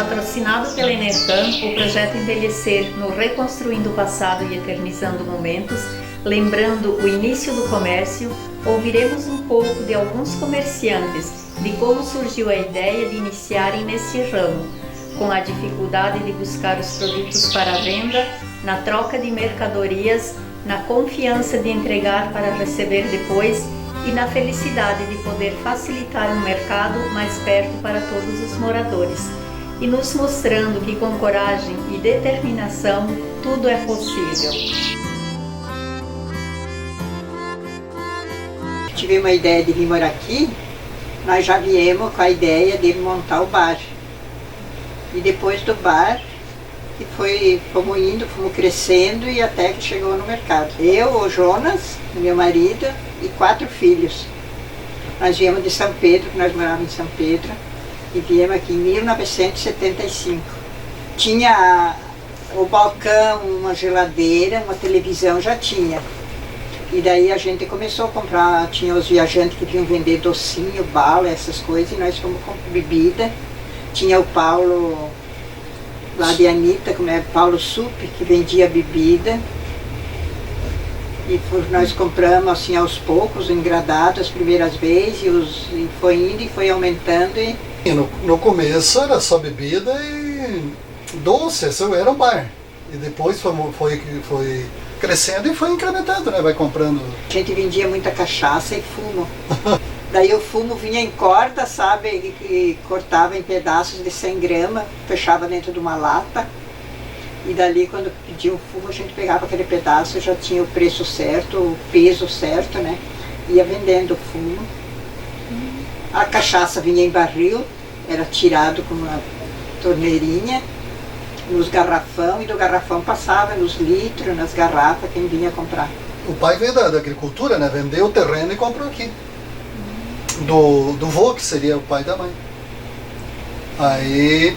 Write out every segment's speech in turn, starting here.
Patrocinado pela Enercan, o projeto Envelhecer no Reconstruindo o Passado e Eternizando Momentos, lembrando o início do comércio, ouviremos um pouco de alguns comerciantes de como surgiu a ideia de iniciarem nesse ramo, com a dificuldade de buscar os produtos para venda, na troca de mercadorias, na confiança de entregar para receber depois e na felicidade de poder facilitar um mercado mais perto para todos os moradores, e nos mostrando que com coragem e determinação tudo é possível. Tive uma ideia de vir morar aqui, nós já viemos com a ideia de montar o bar. E depois do bar, fomos indo, fomos crescendo e até que chegou no mercado. Eu, o Jonas, meu marido e 4 filhos. Nós viemos de São Pedro, que nós morávamos em São Pedro, e viemos aqui em 1975. Tinha o balcão, uma geladeira, uma televisão, já tinha. E daí a gente começou a comprar, tinha os viajantes que vinham vender docinho, bala, essas coisas, e nós fomos com bebida. Tinha o Paulo, lá de Anitta, como é, Paulo Sup, que vendia bebida. E nós compramos assim aos poucos, engradado as primeiras vezes, e foi indo e foi aumentando. E no começo era só bebida e doce, isso era um bar. E depois foi crescendo e foi incrementando, né? Vai comprando. A gente vendia muita cachaça e fumo. Daí o fumo vinha em corda, sabe, e cortava em pedaços de 100 gramas, fechava dentro de uma lata. E dali, quando pedia um fumo, a gente pegava aquele pedaço, já tinha o preço certo, o peso certo, né? Ia vendendo o fumo. A cachaça vinha em barril, era tirado com uma torneirinha, nos garrafão, e do garrafão passava nos litros, nas garrafas, quem vinha comprar. O pai veio da agricultura, né? Vendeu o terreno e comprou aqui. Do vô, que seria o pai da mãe. Aí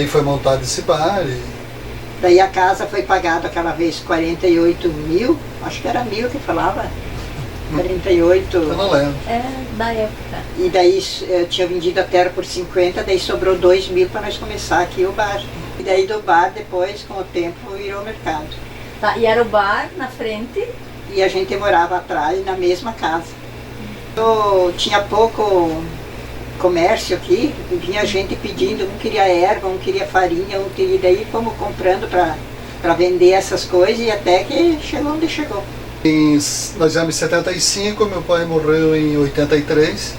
foi montado esse bar. Daí a casa foi pagada aquela vez 48 mil, acho que era 1.000 que falava. 48. Eu não lembro. É da época. E daí eu tinha vendido a terra por 50, daí sobrou 2.000 para nós começar aqui o bar. E daí do bar, depois, com o tempo, virou mercado. Tá, e era o bar na frente? E a gente morava atrás, na mesma casa. Tinha pouco comércio aqui, vinha gente pedindo, um queria erva, um queria farinha, um queria, daí fomos comprando para vender essas coisas e até que chegou onde chegou. Nós viemos em 75, meu pai morreu em 83,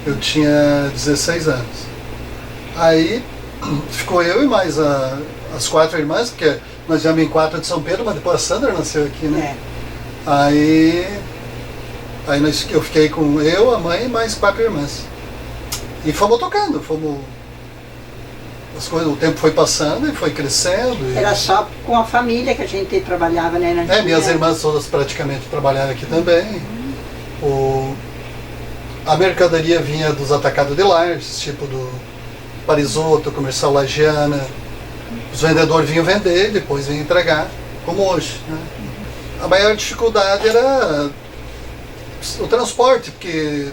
eu tinha 16 anos. Aí ficou eu e mais as 4 irmãs, porque nós viemos em 4 de São Pedro, mas depois a Sandra nasceu aqui, né? É. Eu fiquei com eu, a mãe e mais 4 irmãs. E fomos tocando, o tempo foi passando e foi crescendo. Era só com a família que a gente trabalhava, né? Minhas irmãs todas praticamente trabalharam aqui também. A mercadoria vinha dos atacados de Lages, tipo do Parisoto, Comercial Lagiana. Os vendedores vinham vender, depois vinham entregar, como hoje, né? A maior dificuldade era o transporte, porque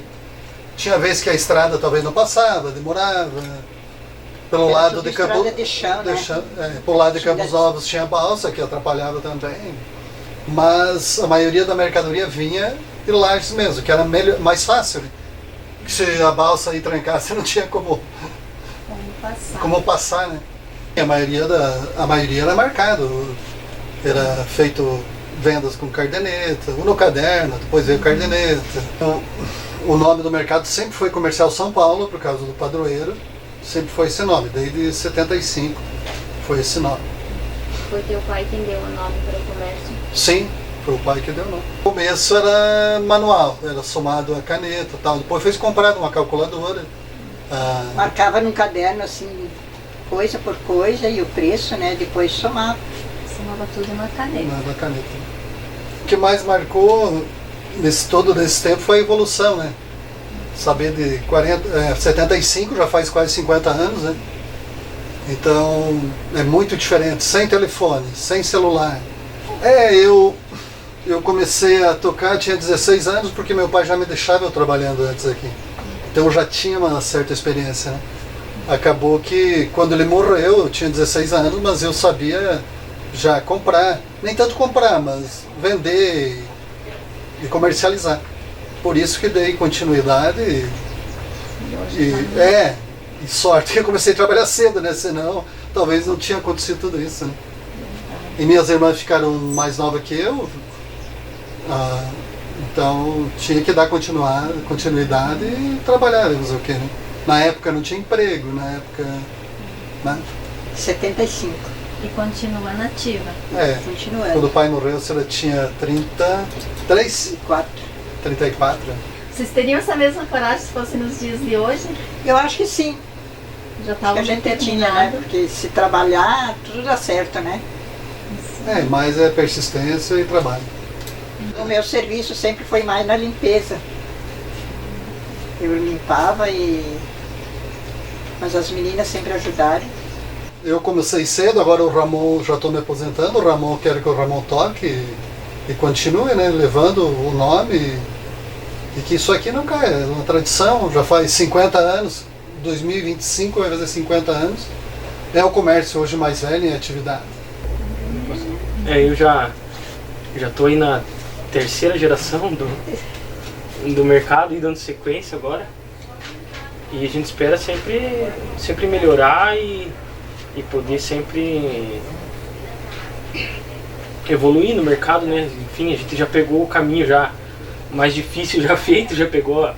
tinha vez que a estrada talvez não passava, demorava. Pelo lado de Campos, pelo lado de Campos Novos tinha balsa, que atrapalhava também. Mas a maioria da mercadoria vinha de Lages mesmo, que era mais fácil. Se a balsa aí trancasse, não tinha como passar, né? A maioria era marcado, era feito vendas com cardeneta, no caderno, depois veio cardeneta. Então, o nome do mercado sempre foi Comercial São Paulo, por causa do padroeiro, sempre foi esse nome, desde 75 foi esse nome. Foi teu pai quem deu o nome para o comércio? Sim, foi o pai que deu o nome. No começo era manual, era somado a caneta e tal, depois foi comprado uma calculadora. Marcava num caderno assim, coisa por coisa e o preço, né, depois somava. Somava tudo na caneta. Na caneta. O que mais marcou todo esse tempo foi a evolução, né? Saber de 75 já faz quase 50 anos, né? Então é muito diferente, sem telefone, sem celular. Eu comecei a tocar, tinha 16 anos, porque meu pai já me deixava eu trabalhando antes aqui. Então eu já tinha uma certa experiência, né? Acabou que quando ele morreu, eu tinha 16 anos, mas eu sabia já comprar, nem tanto comprar, mas vender e comercializar. Por isso que dei continuidade e sorte que eu comecei a trabalhar cedo, né? Senão talvez não tinha acontecido tudo isso, né? E minhas irmãs ficaram mais novas que eu, então tinha que dar continuidade e trabalhar, vamos o quê, né? Na época não tinha emprego, na época... Né? 75. E continua nativa. Continuando. Quando o pai morreu, você tinha 33? 34. Vocês teriam essa mesma coragem se fosse nos dias de hoje? Eu acho que sim. Já Que estava a gente tinha, né? Porque se trabalhar, tudo dá certo, né? Mais é persistência e trabalho. O meu serviço sempre foi mais na limpeza. Eu limpava mas as meninas sempre ajudaram. Eu comecei cedo, agora o Ramon, já estou me aposentando, o Ramon, quero que o Ramon toque e continue, né, levando o nome e que isso aqui não caia, é uma tradição, já faz 50 anos, 2025 vai fazer 50 anos, é o comércio hoje mais velho em atividade. Eu já estou aí na terceira geração do mercado e dando sequência agora. E a gente espera sempre melhorar e poder sempre evoluir no mercado, né? Enfim, a gente já pegou o caminho já mais difícil já feito, já pegou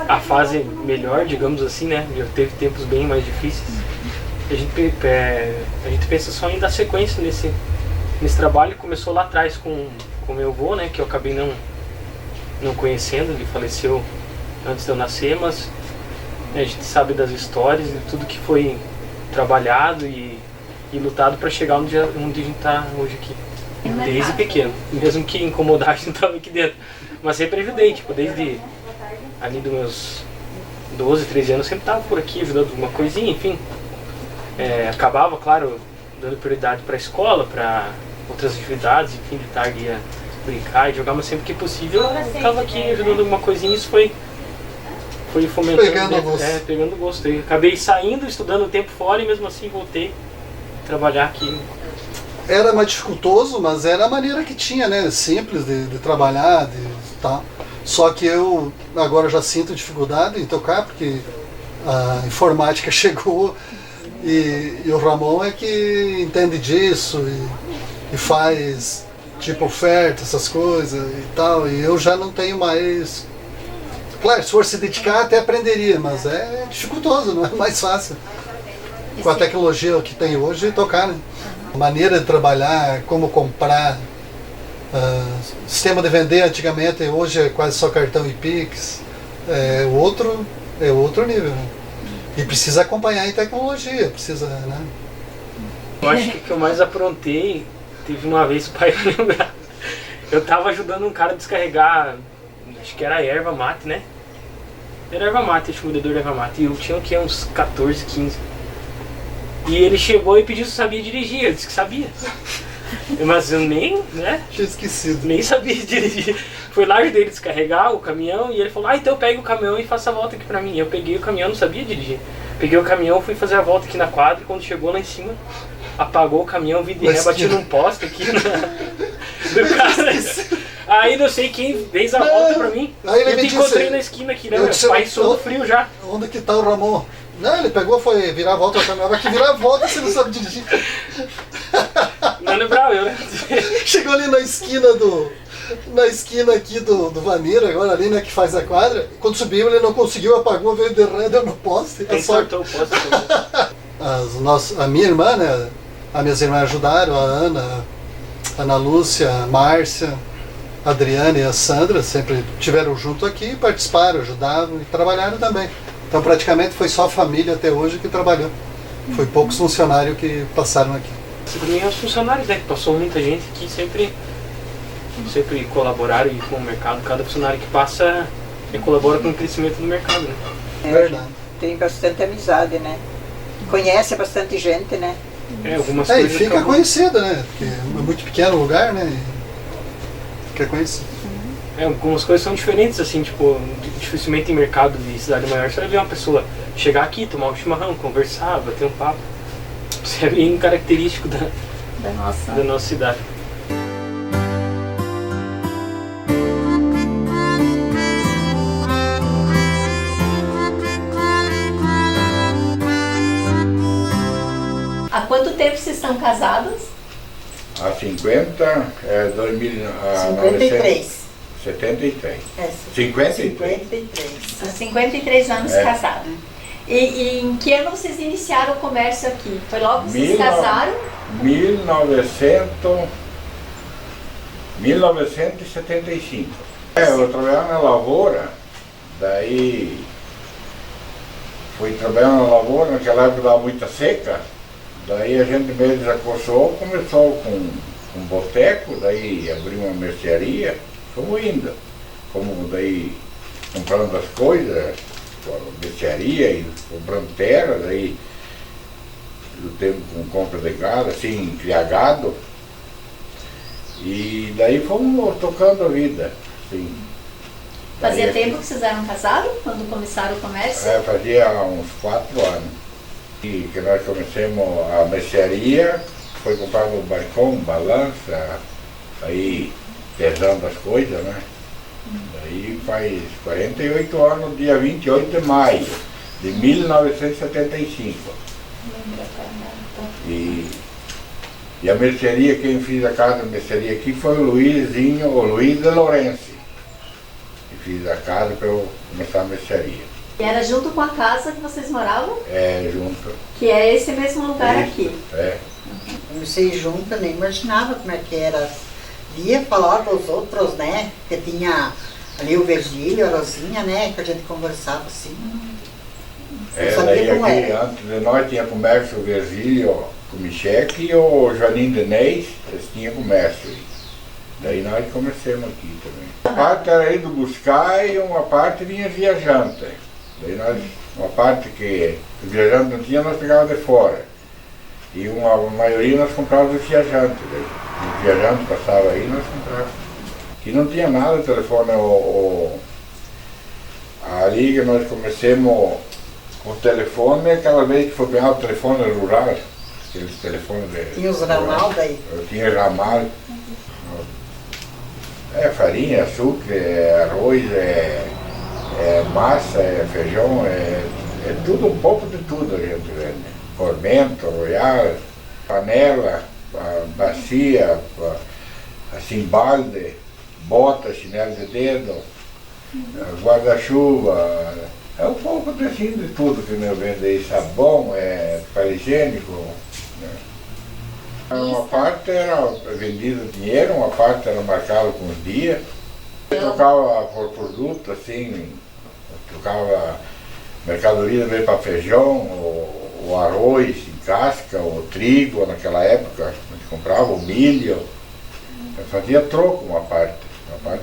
a fase melhor, digamos assim, né? Já teve tempos bem mais difíceis. A gente pensa só em dar sequência nesse trabalho. Começou lá atrás com meu avô, né? Que eu acabei não conhecendo, ele faleceu antes de eu nascer, mas a gente sabe das histórias, de tudo que foi trabalhado e lutado para chegar onde a gente está hoje aqui. Desde pequeno, mesmo que incomodasse, não estava aqui dentro. Mas sempre ajudei, tipo, desde ali dos meus 12, 13 anos, sempre estava por aqui ajudando alguma coisinha, enfim. Acabava, claro, dando prioridade para a escola, para outras atividades, enfim, de tarde ia brincar e jogar, mas sempre que possível eu estava aqui ajudando alguma coisinha. Isso foi fomentando, pegando gosto. Eu acabei saindo, estudando o tempo fora e mesmo assim voltei a trabalhar aqui. Era mais dificultoso, mas era a maneira que tinha, né? Simples de trabalhar, tal. Só que eu agora já sinto dificuldade em tocar, porque a informática chegou e o Ramon é que entende disso e faz tipo oferta, essas coisas e tal. E eu já não tenho mais... Claro, se for se dedicar até aprenderia, mas é dificultoso, não é mais fácil. Com a tecnologia que tem hoje, tocar, né? A maneira de trabalhar, como comprar, sistema de vender antigamente, hoje é quase só cartão e Pix, é outro nível, né? E precisa acompanhar em tecnologia, precisa, né? Eu acho que o que eu mais aprontei, teve uma vez, o pai vai lembrar, eu tava ajudando um cara a descarregar, acho que era erva mate, né? Era erva mate, acho que o vendedor de erva mate, e eu tinha o que, uns 14, 15. E ele chegou e pediu se sabia dirigir, eu disse que sabia. Mas eu nem, né? Tinha esquecido. Nem sabia dirigir. Fui lá, ajudei ele a descarregar o caminhão e ele falou, então pega o caminhão e faça a volta aqui pra mim. Eu peguei o caminhão, não sabia dirigir. Peguei o caminhão, fui fazer a volta aqui na quadra e quando chegou lá em cima, apagou o caminhão, vi de ré, bati num poste aqui do cara. Aí não sei quem fez a volta pra mim. Aí ele eu te encontrei na esquina aqui, né? Meu pai sou do frio já. Onde que tá o Ramon? Não, ele pegou, foi virar a volta ao caminhão. Vai que virar a volta, você não sabe dirigir. Não lembrava eu, né? Chegou ali na esquina aqui do Vaneiro, agora ali, né, que faz a quadra. Quando subiu, ele não conseguiu, apagou, veio derrando no poste. Cortou o poste. A minha irmã, né, as minhas irmãs ajudaram, a Ana, a Ana Lúcia, a Márcia, a Adriana e a Sandra, sempre estiveram junto aqui, participaram, ajudavam e trabalharam também. Então praticamente foi só a família até hoje que trabalhou. Foi poucos funcionários que passaram aqui. Também os funcionários, né, que passou muita gente que sempre colaboraram com o mercado. Cada funcionário que passa colabora com o crescimento do mercado, né? Verdade. Tem bastante amizade, né? Conhece bastante gente, né? Algumas e coisas fica conhecido, né? Porque é muito pequeno o lugar, né? E fica conhecido. algumas coisas são diferentes, assim, tipo, dificilmente em mercado de cidade maior você vai ver uma pessoa chegar aqui, tomar um chimarrão, conversar, bater um papo. Isso é bem característico da nossa cidade. Há quanto tempo vocês estão casados? Há 50, 53. 73. É, 53. 53. Há 53 anos É. casados. E em que ano vocês iniciaram o comércio aqui? Foi logo que vocês casaram? 1975. Eu trabalhava na lavoura, daí fui trabalhar na lavoura, naquela época dava muita seca, daí a gente mesmo desacossou, começou com um boteco, daí abriu uma mercearia, fomos indo. Fomos daí comprando as coisas, mercearia e comprando terra, daí do tempo com compra de gado, assim, criar gado. E daí fomos tocando a vida, assim. Fazia Daí, tempo que vocês eram casados, quando começaram o comércio? fazia uns 4 anos. E que nós começamos a mercearia, foi comprar um balcão, balança, aí pesando as coisas, né? Daí faz 48 anos, dia 28 de maio de 1975. E a mercearia, quem fez a casa de mercearia aqui foi o Luiz de Lourenço. Que fiz a casa para eu começar a mercearia. E era junto com a casa que vocês moravam? É, junto. Que é esse mesmo lugar Isso, aqui. É. Comecei junto, eu nem imaginava como é que era. Via falar dos outros, né? Que tinha ali o Virgílio, a Rosinha, né? Que a gente conversava assim. Eu sabia Daí como aqui, era. antes de nós tinha comércio o Virgílio Kumichek e o Joanim Denez, eles tinham comércio. Daí nós começamos aqui também. Uma parte era indo buscar e uma parte vinha viajante. Daí nós, uma parte que os viajantes não tinham, nós pegávamos de fora. E uma maioria nós comprávamos dos viajantes. Daí. Os viajantes passavam aí, nós comprávamos. Que não tinha nada de telefone. Ali que nós começamos com o telefone, aquela vez que foi pegar o telefone rural, aqueles telefones de... Tinha os ramal daí. Eu tinha ramal. Farinha, açúcar, arroz, massa, feijão, tudo, um pouco de tudo a gente vende. Fermento, royal, panela, bacia, assim, balde, bota, chinelo de dedo, guarda-chuva. É um pouco assim de tudo que eu vendo aí, sabão, papel higiênico. Né? Uma parte era vendida dinheiro, uma parte era marcada com os dias. Eu trocava por produto, assim, trocava mercadoria veio para feijão, o arroz em casca, o trigo naquela época, a gente comprava o milho. Eu fazia troco uma parte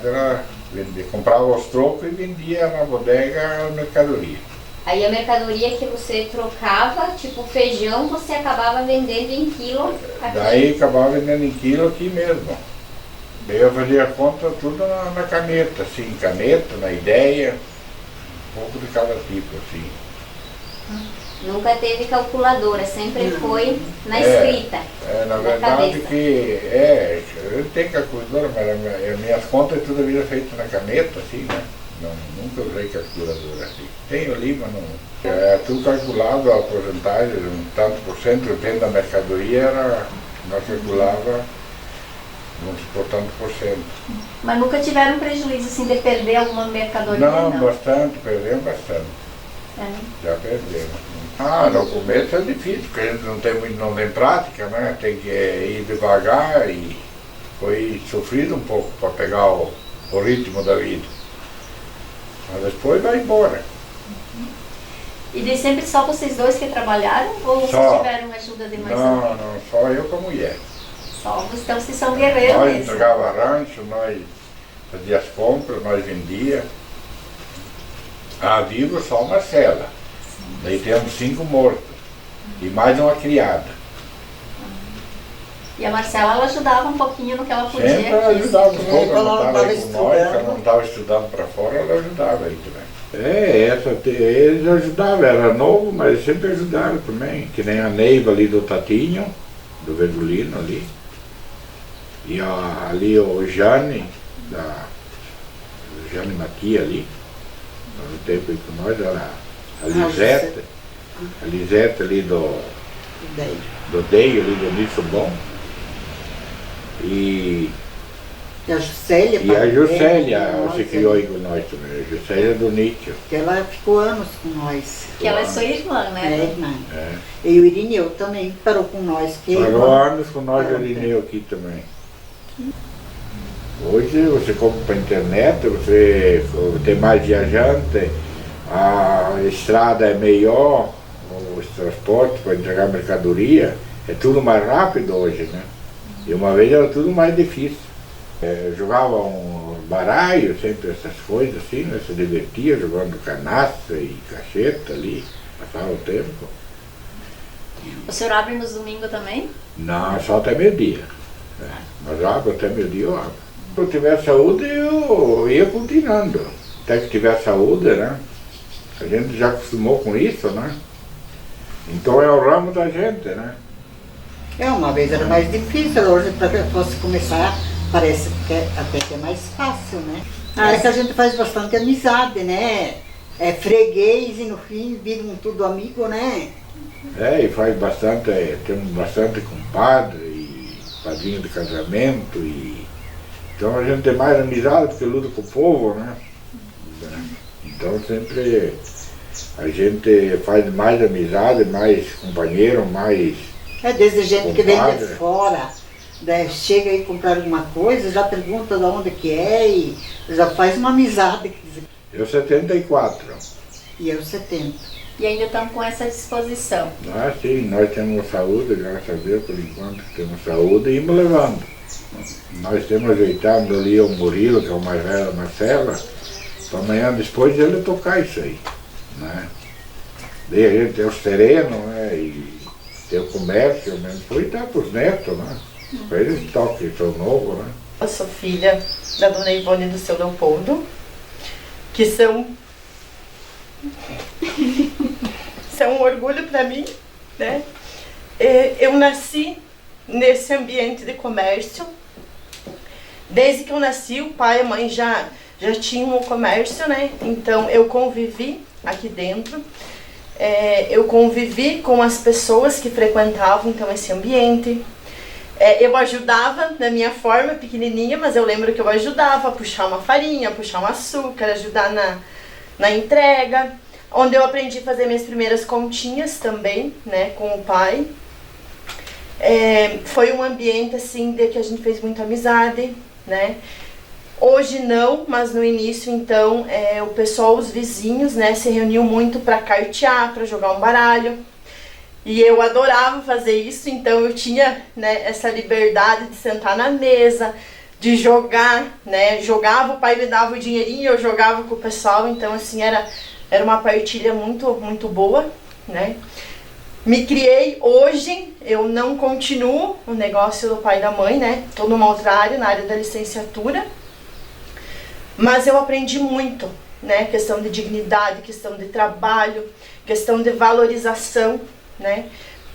era vender, comprava os trocos e vendia na bodega a mercadoria. Aí a mercadoria que você trocava, tipo feijão, você acabava vendendo em quilo aqui. Daí acabava vendendo em quilo aqui mesmo. Daí eu fazia a conta tudo na caneta, assim, caneta, na ideia, um pouco de cada tipo, assim. Nunca teve calculadora, sempre foi na escrita. Na verdade cabeça. eu tenho calculadora, mas as minhas contas tudo a vida feita na caneta, assim, né? Nunca usei calculadora assim. Tenho ali, mas não. É tudo calculado, a porcentagem, um tanto por cento, depende da mercadoria, nós calculava uns por tanto por cento. Mas nunca tiveram prejuízo assim de perder alguma mercadoria? Não, bastante, perdemos bastante. Já perdemos. No começo é difícil, porque a gente não tem prática, né? Tem que ir devagar e foi sofrido um pouco para pegar o ritmo da vida. Mas depois vai embora. E de sempre só vocês dois que trabalharam? Ou vocês Só. tiveram ajuda de mais alguém? Não, só eu com a mulher. Só, então vocês são guerreiros Nós mesmo. entregava rancho, nós fazia as compras, nós vendia. Vivo só uma cela. Daí temos 5 mortos. E mais uma criada. E a Marcela, ela ajudava um pouquinho no que ela podia. Sempre ela ajudava um pouco, quando ela ela estava estava aí com nós, ela estudando. não estava estudando para fora, ela ajudava ele também. Eles ajudavam, era novo, mas sempre ajudaram também, que nem a Neiva ali do Tatinho, do Verdolino ali. E ali o Jane, o Jane Matia ali, no tempo aí com nós, era a Lisete ali do Deio, ali do Nisso Bom. E a Juscelia. E a Juscelia se criou aí com nós também, a Juscelia do Níquel. Que ela ficou anos com nós. Que ela é sua irmã, né? É, irmã. E o Irineu também parou com nós. Parou anos com nós, o Irineu aqui também. Hoje você compra para internet, você tem mais viajante, a estrada é melhor, os transportes para entregar mercadoria, é tudo mais rápido hoje, né? E uma vez era tudo mais difícil. Jogava um baralho, sempre essas coisas assim, né? Se divertia jogando canastra e cacheta ali, passava o tempo. O senhor abre nos domingos também? Não, só até meio-dia. Mas abro até meio-dia eu abro. Se eu tiver saúde, eu ia continuando. Até que tiver saúde, né? A gente já acostumou com isso, né? Então é o ramo da gente, né? Uma vez era mais difícil, hoje para que fosse começar, parece que até que é mais fácil, né? É que a gente faz bastante amizade, né? É freguês e no fim viram tudo amigo, né? E faz bastante, temos bastante compadre e padrinho de casamento e... Então a gente tem mais amizade porque luta com o povo, né? Então sempre a gente faz mais amizade, mais companheiro, mais... Desde gente que vem compadre. de fora, né, chega aí comprar alguma coisa, já pergunta de onde que é e já faz uma amizade. Eu 74. E eu 70. E ainda estão com essa disposição. Sim, nós temos saúde, graças a Deus, por enquanto temos saúde e íamos levando. Nós temos ajeitado ali o Murilo, que é o mais velho da Marcela, para amanhã depois ele tocar isso aí, né? Daí a gente tem os terrenos, né? E tem o comércio, mesmo, depois dá para os netos, né? Para eles tocam, isso é novo, né? Eu sou filha da dona Ivone e do seu Leopoldo, que são um orgulho para mim, né? Eu nasci nesse ambiente de comércio. Desde que eu nasci, o pai e a mãe já tinham o comércio, né? Então eu convivi aqui dentro. Eu convivi com as pessoas que frequentavam então esse ambiente. Eu ajudava na minha forma pequenininha, mas eu lembro que eu ajudava a puxar uma farinha, puxar um açúcar, ajudar na entrega, onde eu aprendi a fazer minhas primeiras continhas também, né, com o pai. Foi um ambiente assim de que a gente fez muita amizade, né? Hoje não, mas no início então o pessoal, os vizinhos, né, se reuniam muito para cartear, para jogar um baralho. E eu adorava fazer isso, então eu tinha, né, essa liberdade de sentar na mesa, de jogar, né? Jogava, o pai me dava o dinheirinho, eu jogava com o pessoal, então assim era uma partilha muito, muito boa, né? Me criei, hoje eu não continuo o negócio do pai e da mãe, né? Estou numa outra área, na área da licenciatura. Mas eu aprendi muito, né? Questão de dignidade, questão de trabalho, questão de valorização, né?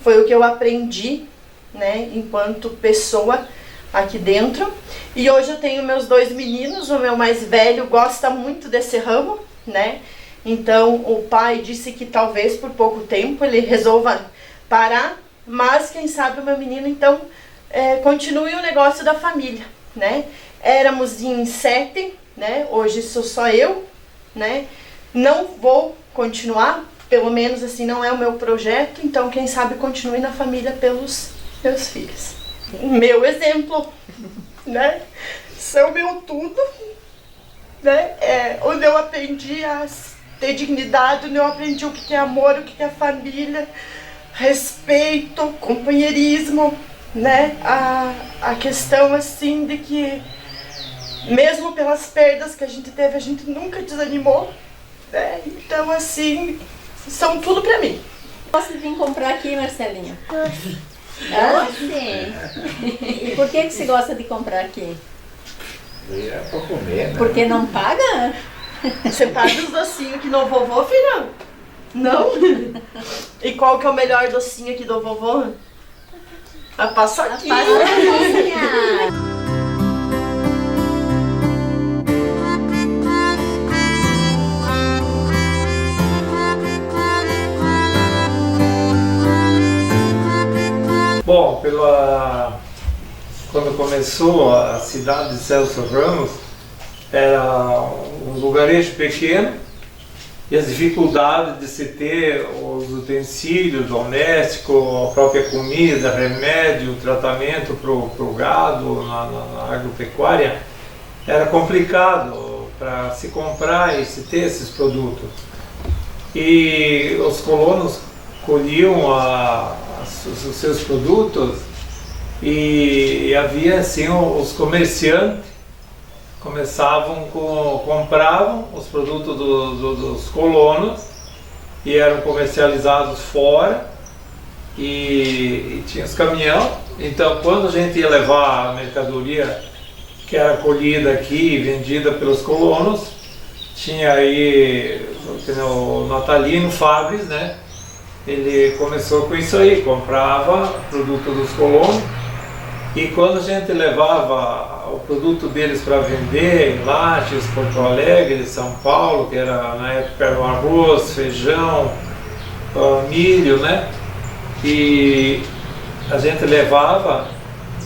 Foi o que eu aprendi, né? Enquanto pessoa aqui dentro. E hoje eu tenho meus 2 meninos, o meu mais velho gosta muito desse ramo, né? Então o pai disse que talvez por pouco tempo ele resolva parar, mas quem sabe o meu menino então continue o negócio da família, né? Éramos em 7, né? Hoje sou só eu, né? Não vou continuar, pelo menos assim não é o meu projeto, então quem sabe continue na família pelos meus filhos. Meu exemplo, né? São meu tudo, né? Onde eu aprendi a ter dignidade, onde eu aprendi o que é amor, o que é família, respeito, companheirismo, né? A questão assim de que mesmo pelas perdas que a gente teve, a gente nunca desanimou, né? Então assim, são tudo pra mim. Posso vir comprar aqui, Marcelinha? Ah, sim. E por que você gosta de comprar aqui? É para comer, né? Porque não paga? Você paga os docinhos aqui no vovô, filhão? Não? E qual que é o melhor docinho aqui do vovô? A paçoquinha. Paçoquinha. Bom, quando começou a cidade de Celso Ramos, era um lugarejo pequeno e as dificuldades de se ter os utensílios domésticos, a própria comida, remédio, tratamento para o gado na agropecuária, era complicado para se comprar e se ter esses produtos. E os colonos colhiam os seus produtos e havia assim os comerciantes compravam os produtos dos colonos e eram comercializados fora e tinha os caminhões. Então quando a gente ia levar a mercadoria que era colhida aqui e vendida pelos colonos, tinha aí o Natalino Fabris, né? Ele começou com isso aí, comprava produto dos colonos e quando a gente levava o produto deles para vender em Lages, Porto Alegre, São Paulo, que era na época era o arroz, feijão, milho, né? E a gente levava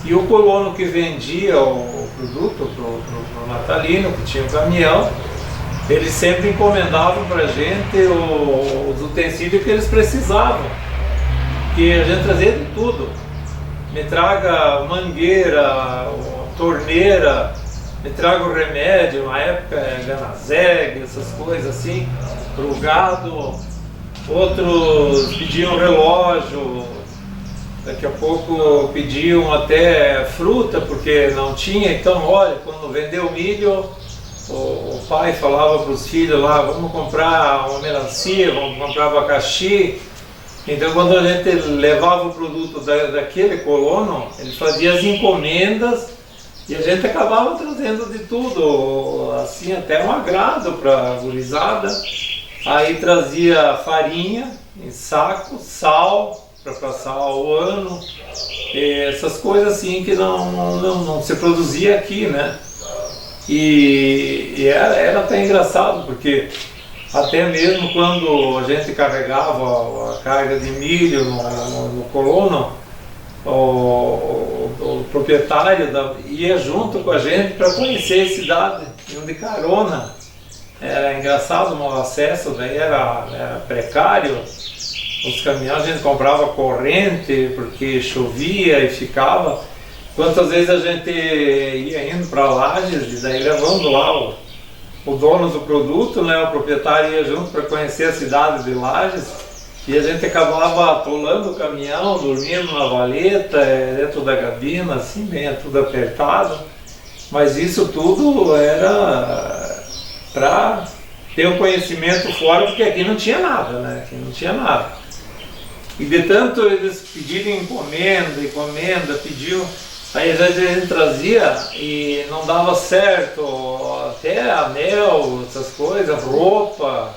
e o colono que vendia o produto pro Natalino, que tinha um caminhão, eles sempre encomendavam para a gente os utensílios que eles precisavam, que a gente trazia de tudo. Me traga mangueira, torneira, me traga o remédio, na época Ganazeg, essas coisas assim, para o gado. Outros pediam relógio, daqui a pouco pediam até fruta, porque não tinha. Então, olha, quando vendeu milho, o pai falava para os filhos lá, vamos comprar uma melancia, vamos comprar abacaxi. Então quando a gente levava o produto daquele colono, ele fazia as encomendas e a gente acabava trazendo de tudo, assim até um agrado para a gurizada. Aí trazia farinha em saco, sal para passar o ano, essas coisas assim que não se produzia aqui, né? E era até engraçado, porque até mesmo quando a gente carregava a carga de milho no colono, o proprietário ia junto com a gente para conhecer a cidade, iam de carona. Era engraçado, o acesso daí era precário. Os caminhões a gente comprava corrente porque chovia e ficava. Quantas vezes a gente ia indo para Lages e daí levando lá o dono do produto, né, o proprietário ia junto para conhecer a cidade de Lages e a gente acabava atolando o caminhão, dormindo na valeta, dentro da gabina, assim, bem tudo apertado. Mas isso tudo era para ter um conhecimento fora, porque aqui não tinha nada, né? Aqui não tinha nada. E de tanto eles pedirem encomenda, pediam. Aí às vezes a gente trazia e não dava certo, até anel, essas coisas, roupa,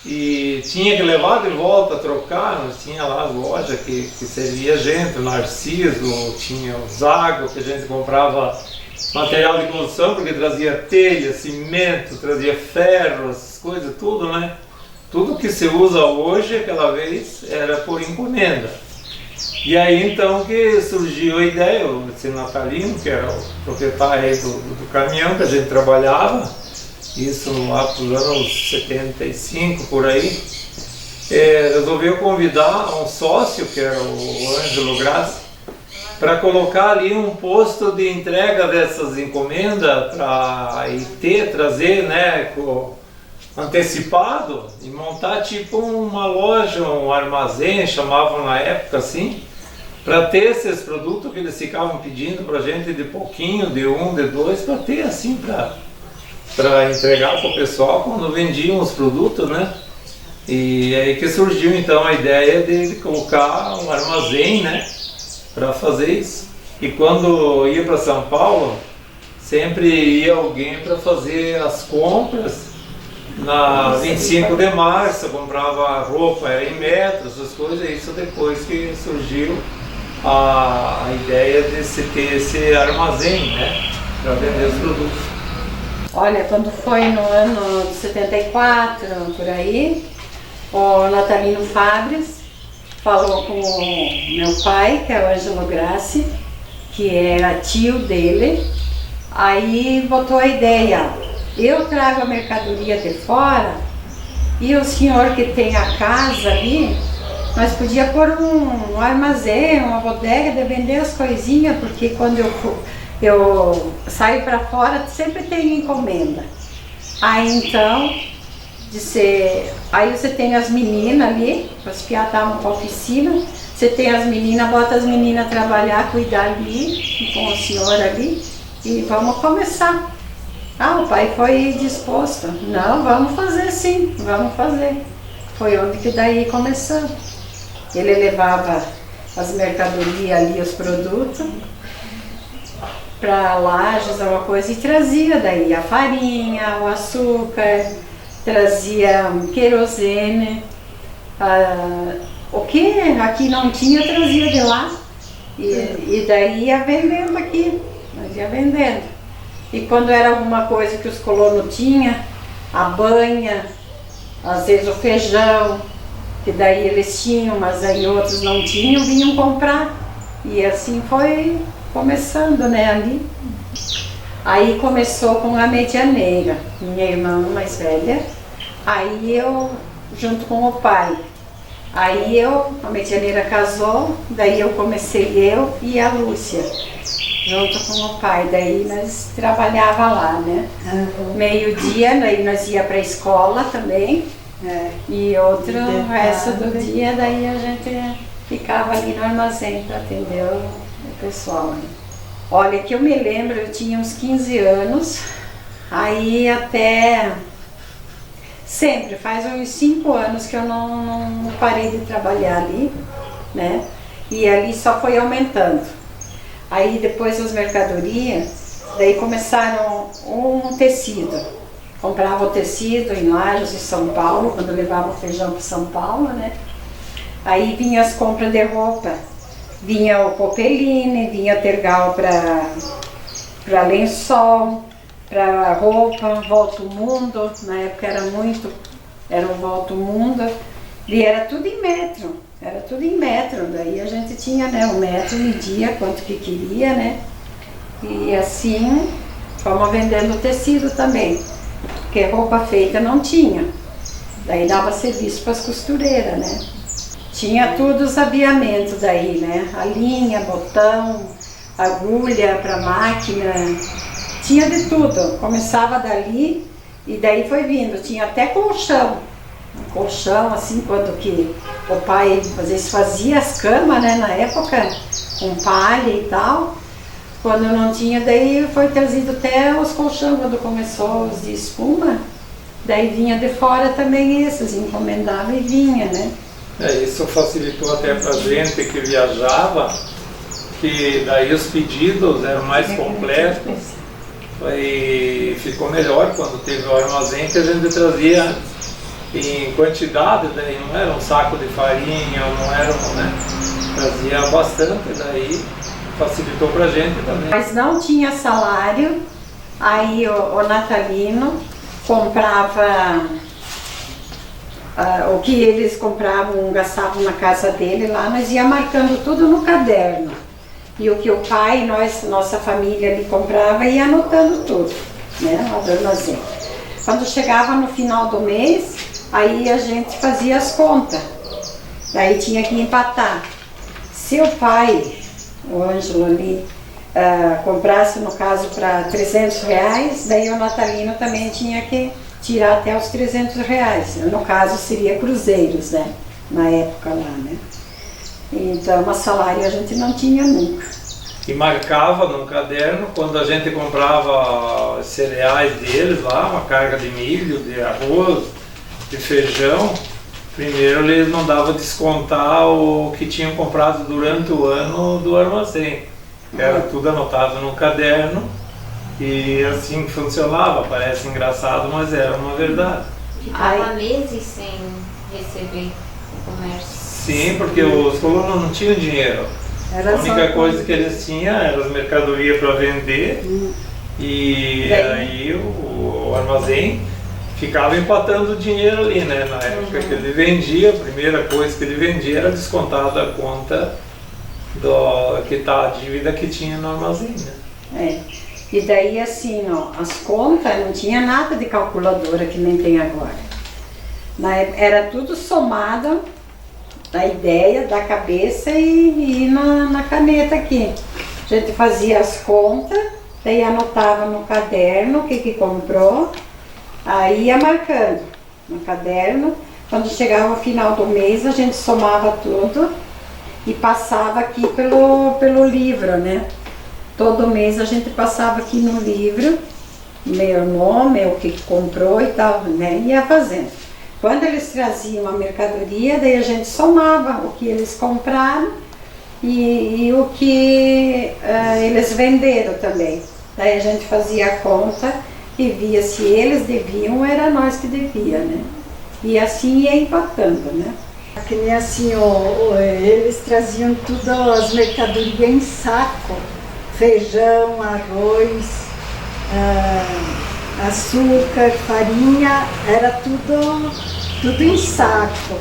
e tinha que levar de volta, trocar. Tinha lá a loja que servia gente, o Narciso, tinha o Zago, que a gente comprava material de construção, porque trazia telha, cimento, trazia ferro, essas coisas, tudo, né? Tudo que se usa hoje, aquela vez, era por encomenda. E aí então que surgiu a ideia, esse Natalino, que era o proprietário do caminhão que a gente trabalhava, isso lá para os anos 75, por aí, resolveu convidar um sócio, que era o Ângelo Graça, para colocar ali um posto de entrega dessas encomendas para trazer, né, antecipado e montar tipo uma loja, um armazém, chamavam na época assim, para ter esses produtos que eles ficavam pedindo para a gente de pouquinho, de um, de dois, para ter assim, para entregar para o pessoal quando vendiam os produtos, né? E aí que surgiu então a ideia de colocar um armazém, né? para fazer isso. E quando ia para São Paulo, sempre ia alguém para fazer as compras. Na 25 de março, eu comprava roupa, era em metros, essas coisas, e isso depois que surgiu a ideia de se ter esse armazém, né, para vender os produtos. Olha, quando foi no ano de 74, por aí, o Natalino Fabres falou com o meu pai, que é o Ângelo Grassi, que era tio dele, aí botou a ideia: eu trago a mercadoria de fora e o senhor que tem a casa ali, nós podia pôr um armazém, uma bodega de vender as coisinhas, porque quando eu saio para fora sempre tem encomenda. Aí então, aí você tem as meninas ali, os piá estavam com a oficina, você tem as meninas, bota as meninas a trabalhar, cuidar ali, com o senhor ali, e vamos começar. O pai foi disposto. Não, vamos fazer sim, vamos fazer. Foi onde que daí começou. Ele levava as mercadorias ali, os produtos, para Lages, alguma coisa, e trazia daí a farinha, o açúcar, trazia querosene, o que aqui não tinha, trazia de lá. E daí ia vendendo aqui, nós ia vendendo. E quando era alguma coisa que os colonos tinham, a banha, às vezes o feijão, que daí eles tinham, mas aí outros não tinham, vinham comprar. E assim foi começando, né, ali. Aí começou com a medianeira, minha irmã mais velha, aí eu, junto com o pai. Aí a medianeira casou, daí eu comecei eu e a Lúcia, junto com o pai, daí nós trabalhava lá, né? Meio-dia, daí nós ia para a escola também, e o resto do dia, daí a gente ficava ali no armazém para atender o pessoal. Né? Olha, que eu me lembro, eu tinha uns 15 anos, aí até sempre, faz uns 5 anos que eu não parei de trabalhar ali, né? E ali só foi aumentando. Aí depois as mercadorias, daí começaram um tecido. Comprava o tecido em Lages, em São Paulo, quando levava o feijão para São Paulo, né? Aí vinha as compras de roupa. Vinha o Popeline, vinha tergal para lençol, para roupa, Volta o Mundo, na época era o Volta o Mundo, e era tudo em metro. Era tudo em metro, daí a gente tinha, né, o metro, media quanto que queria, né? E assim, fomos vendendo tecido também, porque roupa feita não tinha. Daí dava serviço para as costureiras, né? Tinha tudo os aviamentos daí, né? A linha, botão, agulha para máquina, tinha de tudo. Começava dali e daí foi vindo, tinha até colchão. Um colchão, assim, quando que o pai às vezes fazia as camas, né, na época, com palha e tal. Quando não tinha, daí foi trazido até os colchões, quando começou os de espuma. Daí vinha de fora também esses, encomendava e vinha, né. Isso facilitou até pra gente que viajava, que daí os pedidos eram mais completos. E ficou melhor quando teve o armazém, que a gente trazia em quantidade, daí não era um saco de farinha, não era, né? Trazia bastante, daí facilitou pra gente também. Mas não tinha salário, aí o Natalino comprava o que eles compravam, gastavam na casa dele lá, nós ia marcando tudo no caderno. E o que o pai, nossa família ali comprava, ia anotando tudo, né, lá do armazém. Quando chegava no final do mês, aí a gente fazia as contas, daí tinha que empatar. Se o pai, o Ângelo ali, comprasse no caso para R$300, daí o Natalino também tinha que tirar até os R$300. No caso seria cruzeiros, né, na época lá, né. Então, o salário a gente não tinha nunca. E marcava no caderno, quando a gente comprava cereais deles lá, uma carga de milho, de arroz, de feijão Primeiro eles mandavam descontar o que tinham comprado durante o ano do armazém. Era tudo anotado no caderno e assim funcionava. Parece engraçado, mas era uma verdade. Ficava meses sem receber o comércio. Sim, porque os colonos não tinham dinheiro. Era A única só coisa que eles tinham era as mercadorias para vender e aí o armazém ficava empatando o dinheiro ali, né? Na época que ele vendia, a primeira coisa que ele vendia era descontado a conta a dívida que tinha no armazém, né? É. E daí assim, ó, as contas não tinha nada de calculadora que nem tem agora. Era tudo somado da ideia, da cabeça e na caneta aqui. A gente fazia as contas, daí anotava no caderno o que comprou, aí ia marcando no caderno. Quando chegava o final do mês, a gente somava tudo e passava aqui pelo livro, né? Todo mês a gente passava aqui no livro, meu nome, o que comprou e tal, né? Ia fazendo. Quando eles traziam a mercadoria, daí a gente somava o que eles compraram e o que eles venderam também. Daí a gente fazia a conta e via se eles deviam ou era nós que devia, né? E assim ia empatando, né? Que nem assim, eles traziam tudo as mercadorias em saco, feijão, arroz, açúcar, farinha, era tudo em saco.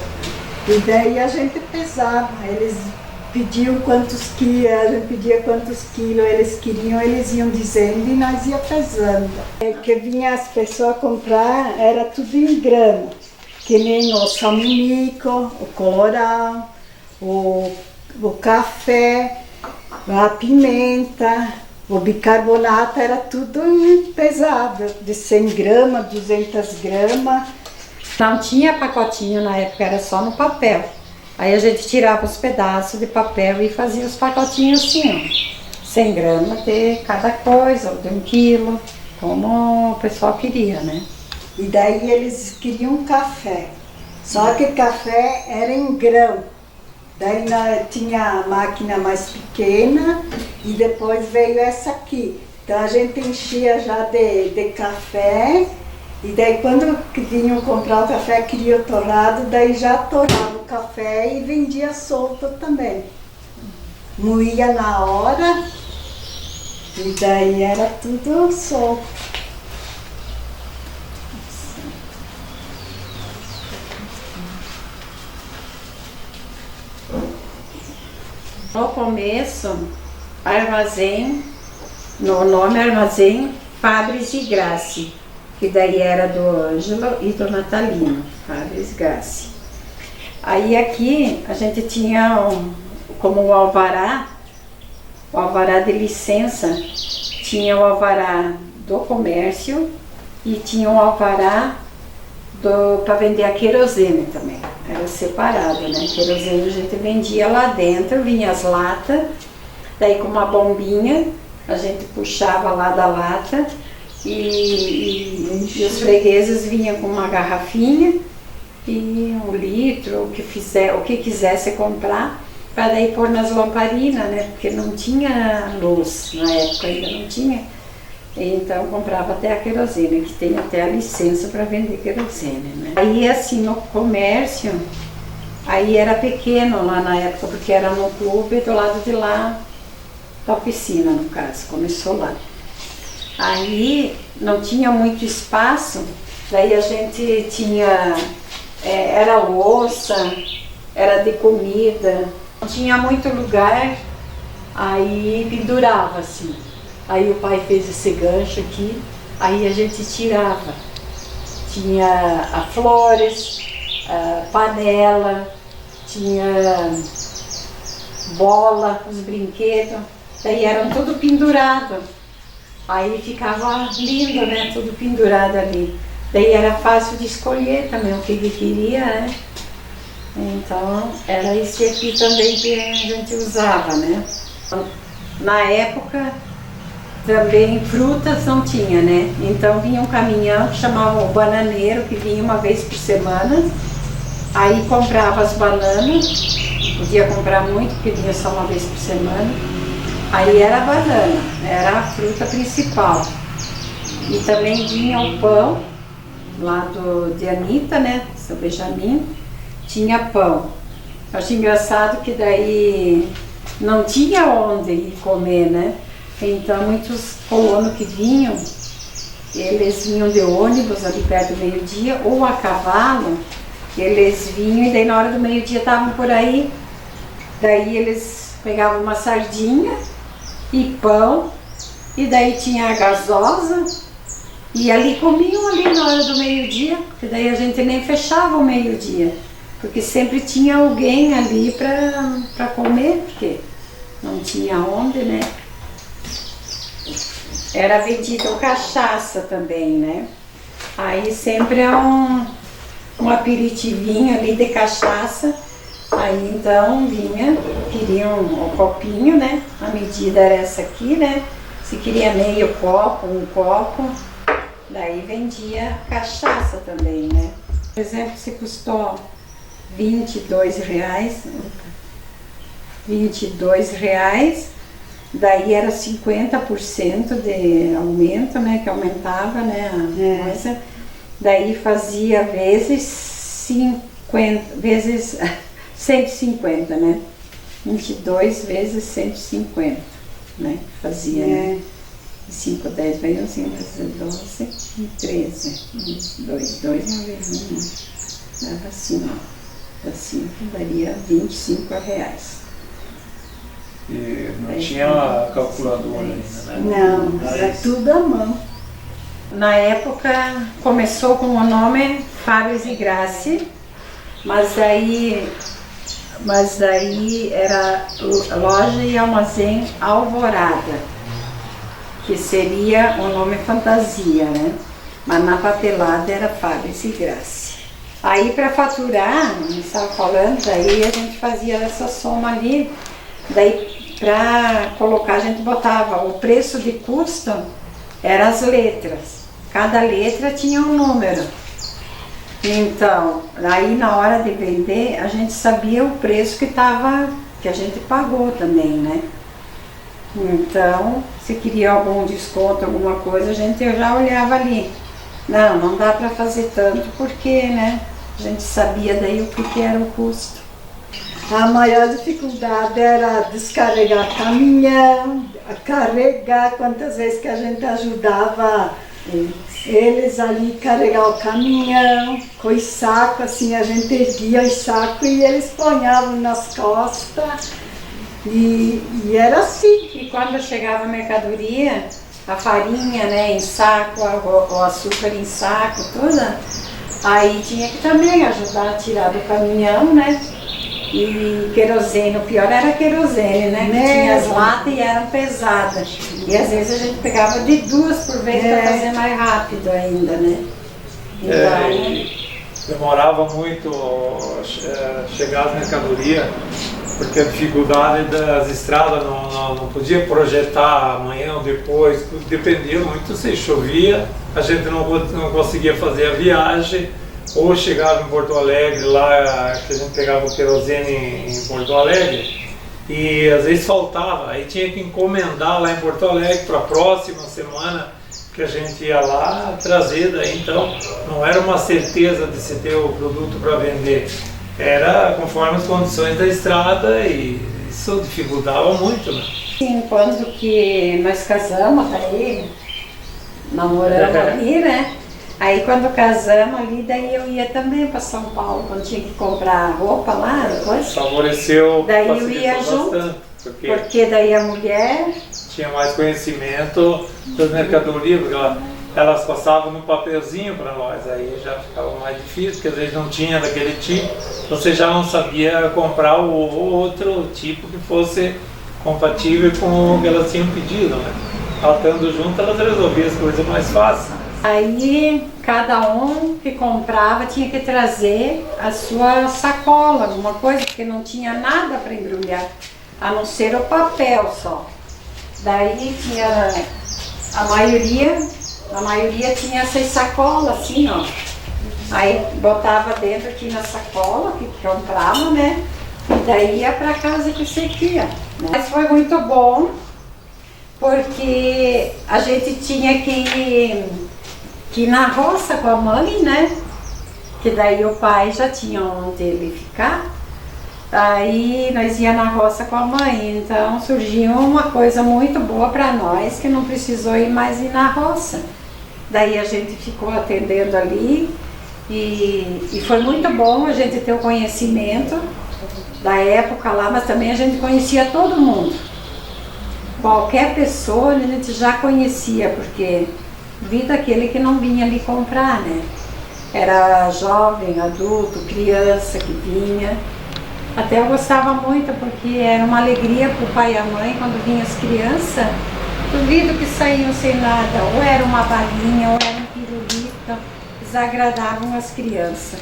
E daí a gente pesava, eles pediam quantos quilos, a gente pedia quantos quilos eles queriam, eles iam dizendo e nós ia pesando. Que vinha as pessoas comprar, era tudo em grama, que nem o salmonico, o colorau, o café, a pimenta, o bicarbonato, era tudo pesado, de 100 gramas, 200 gramas. Não tinha pacotinho na época, era só no papel. Aí a gente tirava os pedaços de papel e fazia os pacotinhos assim, ó, 100 gramas de cada coisa, ou de 1 quilo, como o pessoal queria, né? E daí eles queriam café, só que café era em grão. Daí tinha a máquina mais pequena e depois veio essa aqui. Então a gente enchia já de café e daí quando vinham comprar o café, queria o torrado, daí já torrava o café e vendia solto também. Moía na hora e daí era tudo solto. No começo, armazém, no nome Armazém Fabris de Grace, que daí era do Ângelo e do Natalino, Fabris Grace. Aí aqui a gente tinha como o alvará de licença, tinha o alvará do comércio e tinha o alvará para vender a querosene também. Era separado, né? Querosene a gente vendia lá dentro, vinha as latas, daí com uma bombinha a gente puxava lá da lata e os fregueses vinham com uma garrafinha e 1 litro, o que quisesse comprar, para daí pôr nas lamparinas, né? Porque não tinha luz, na época ainda não tinha. Então comprava até a querosene, que tem até a licença para vender querosene, né? Aí assim, no comércio, aí era pequeno lá na época, porque era no clube do lado de lá, da oficina no caso, começou lá. Aí não tinha muito espaço, daí a gente tinha, era louça, era de comida, não tinha muito lugar, aí pendurava assim. Aí o pai fez esse gancho aqui, aí a gente tirava. Tinha a flores, a panela, tinha bola, os brinquedos, daí eram tudo pendurado. Aí ficava lindo, né? Tudo pendurado ali. Daí era fácil de escolher também o que ele queria, né? Então era esse aqui também que a gente usava, né? Na época também frutas não tinha, né? Então vinha um caminhão que chamavam o bananeiro, que vinha uma vez por semana Aí comprava as bananas, podia comprar muito, porque vinha só uma vez por semana. Aí era a banana, era a fruta principal. E também vinha o pão, lá de Anitta, né, São Benjamin, tinha pão. Eu acho engraçado que daí não tinha onde ir comer, né? Então muitos colonos que vinham, eles vinham de ônibus ali perto do meio-dia, ou a cavalo, eles vinham e daí na hora do meio-dia estavam por aí, daí eles pegavam uma sardinha e pão, e daí tinha a gasosa, e ali comiam ali na hora do meio-dia, porque daí a gente nem fechava o meio-dia, porque sempre tinha alguém ali para comer, porque não tinha onde, né? Era vendido cachaça também, né? Aí sempre é um aperitivinho ali de cachaça. Aí então vinha, queriam um copinho, né? A medida era essa aqui, né? Se queria meio copo, um copo, daí vendia cachaça também, né? Por exemplo, se custou R$22, daí era 50% de aumento, né? Que aumentava, né? A coisa. Daí fazia vezes 150, né? 22 vezes 150, né? Fazia, né? 5, 10, vai 11, 12, 13, 2 uma vez, né? Dava assim, ó. Assim, daria R$25. E não tinha calculadora ainda, né? Não, era tudo à mão. Na época começou com o nome Fábrias e Grace, mas daí era Loja e Armazém Alvorada, que seria o nome fantasia, né? Mas na papelada era Fábrias e Grace. Aí para faturar, a gente estava falando, daí a gente fazia essa soma ali, daí para colocar a gente botava o preço de custo, eram as letras, cada letra tinha um número. Então, aí na hora de vender, a gente sabia o preço que a gente pagou também, né? Então, se queria algum desconto, alguma coisa, a gente já olhava ali. Não dá para fazer tanto porque, né, a gente sabia daí o que era o custo. A maior dificuldade era descarregar caminhão, carregar, quantas vezes que a gente ajudava eles ali carregar o caminhão, com os sacos, assim, a gente erguia os sacos e eles ponhavam nas costas. E era assim. E quando chegava a mercadoria, a farinha, né, em saco, o açúcar em saco, toda, aí tinha que também ajudar a tirar do caminhão, né? E querosene, o pior era querosene, né? Tinha as latas e eram pesadas. E às vezes a gente pegava de 2 por vez para fazer mais rápido ainda, né? Então, demorava muito chegar as mercadorias, porque a dificuldade das estradas não podia projetar amanhã ou depois, dependia muito, se chovia, a gente não conseguia fazer a viagem, ou chegava em Porto Alegre, lá que a gente pegava o querosene em Porto Alegre, e às vezes faltava, aí tinha que encomendar lá em Porto Alegre para a próxima semana que a gente ia lá trazer, daí então não era uma certeza de se ter o produto para vender. Era conforme as condições da estrada e isso dificultava muito, né? Sim, quando que nós casamos, aí namoramos ali, né? Aí quando casamos ali, daí eu ia também para São Paulo, quando tinha que comprar roupa lá, depois. Favoreceu, daí eu ia junto, bastante, porque daí a mulher tinha mais conhecimento das mercadorias, porque elas passavam no papelzinho para nós, aí já ficava mais difícil, porque às vezes não tinha daquele tipo, você já não sabia comprar o outro tipo que fosse compatível com o que elas tinham pedido, né? Estando junto, elas resolviam as coisas mais fáceis. Aí cada um que comprava tinha que trazer a sua sacola, alguma coisa, porque não tinha nada para embrulhar, a não ser o papel só. Daí tinha a maioria tinha essas sacolas assim, ó, Aí botava dentro aqui na sacola que comprava, né? E daí ia para casa que você queria. Né? Mas foi muito bom, porque a gente tinha que ir na roça com a mãe, né? Que daí o pai já tinha onde ele ficar. Aí nós ia na roça com a mãe, então surgiu uma coisa muito boa para nós, que não precisou ir mais ir na roça. Daí a gente ficou atendendo ali e foi muito bom a gente ter o conhecimento da época lá, mas também a gente conhecia todo mundo. Qualquer pessoa a gente já conhecia, porque vi daquele que não vinha ali comprar, né? Era jovem, adulto, criança que vinha. Até eu gostava muito, porque era uma alegria para o pai e a mãe quando vinham as crianças. Duvido que saíam sem nada, ou era uma balinha, ou era um pirulito, desagradavam as crianças.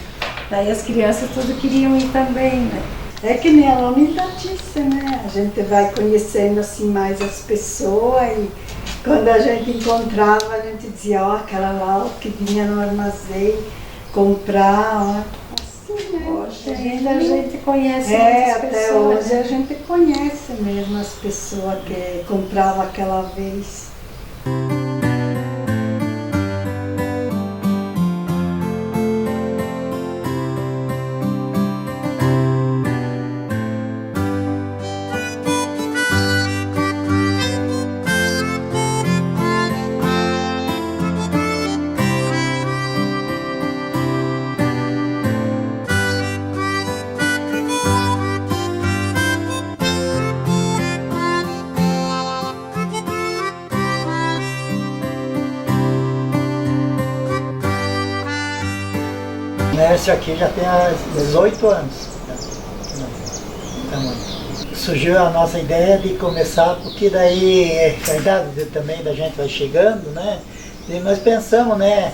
Daí as crianças tudo queriam ir também, né? É que nem a Letícia, né? A gente vai conhecendo assim mais as pessoas e quando a gente encontrava, a gente dizia, ó, aquela lá que vinha no armazém comprar, ó. Hoje ainda a gente conhece muitas pessoas. Até hoje a gente conhece mesmo as pessoas que compravam aquela vez. Esse aqui já tem 18 anos. Então, surgiu a nossa ideia de começar, porque daí a idade também da gente vai chegando, né? E nós pensamos, né?